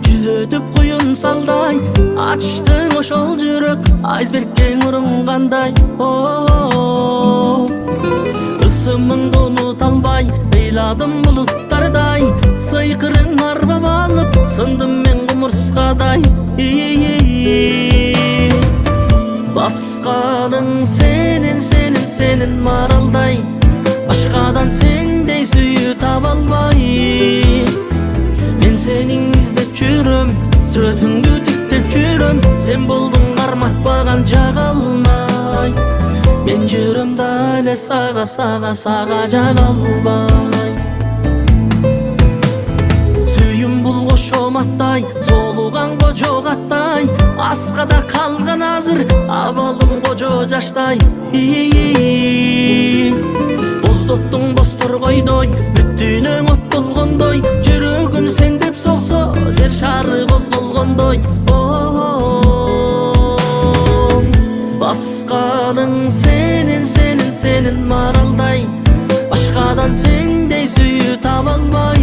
Жүз өтүп куюн салдай, ачтың ошол жүрөк айсбергке урungандай. Ысымыңды унута албай, ыйладым булуттардай, сыйкырың арбап алып, сындым мен кумурскадай. Басканың сенин маралдай, башкадан сендей сүйүү таба албай. Мен сенин издеп жүрөм, сүрөтүңдү тиктеп жүрөм, сен болдуң карматпаган жага алмай. Мен жүрөм дале сага жага албай. Сүйүм бул кошоматтай, соолуган кожо каттай, аскада калган азыр абалым кожо жаштай. Боздоттуң бостор койдой, бүттүнөң от болгондой, жүрөгүм сен деп соксо, жер шары козголгондой. Басканың сенин маралдай, башкадан сендей сүйүү таба албай.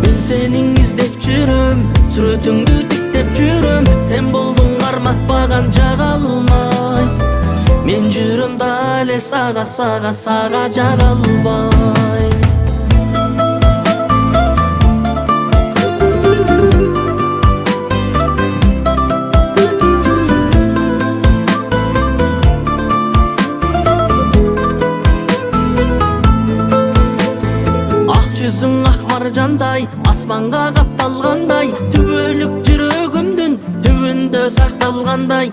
Мен сенин издеп жүрөм, сүрөтүңдү тиктеп жүрөм, сен болдуң карматпаган жага алмай. Мен жүрөм дале сага жага албай. Ак жүзүң ак маржандай, асманга капталгандай, түбөлүк жүрөгүмдүн түбүндө сакталгандай.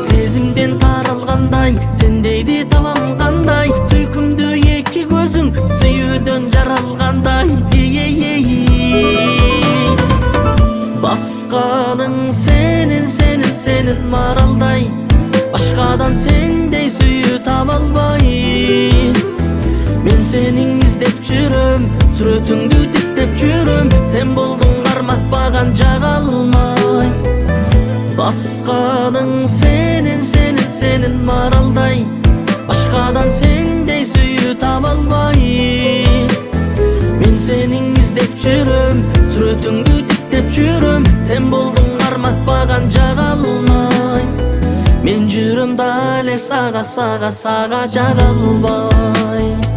Сезимден таралгандай, сендейди табам кандай, сүйкүмдүү эки көзүң сүйүүдөн жаралгандай. Басканың сенин маралдай, башкадан сендей сүйүү таба албай. Мен сенин издеп жүрөм, сүрөтүңдү тиктеп жүрөм, сен болдуң карматпаган жага алмай. Басканың сенин маралдай, башкадан сендей сүйүү таба албай. Мен сенин издеп жүрөм, сүрөтүңдү тиктеп жүрөм, сен болдуң карматпаган жага алмай. Мен жүрөм дале сага жага албай.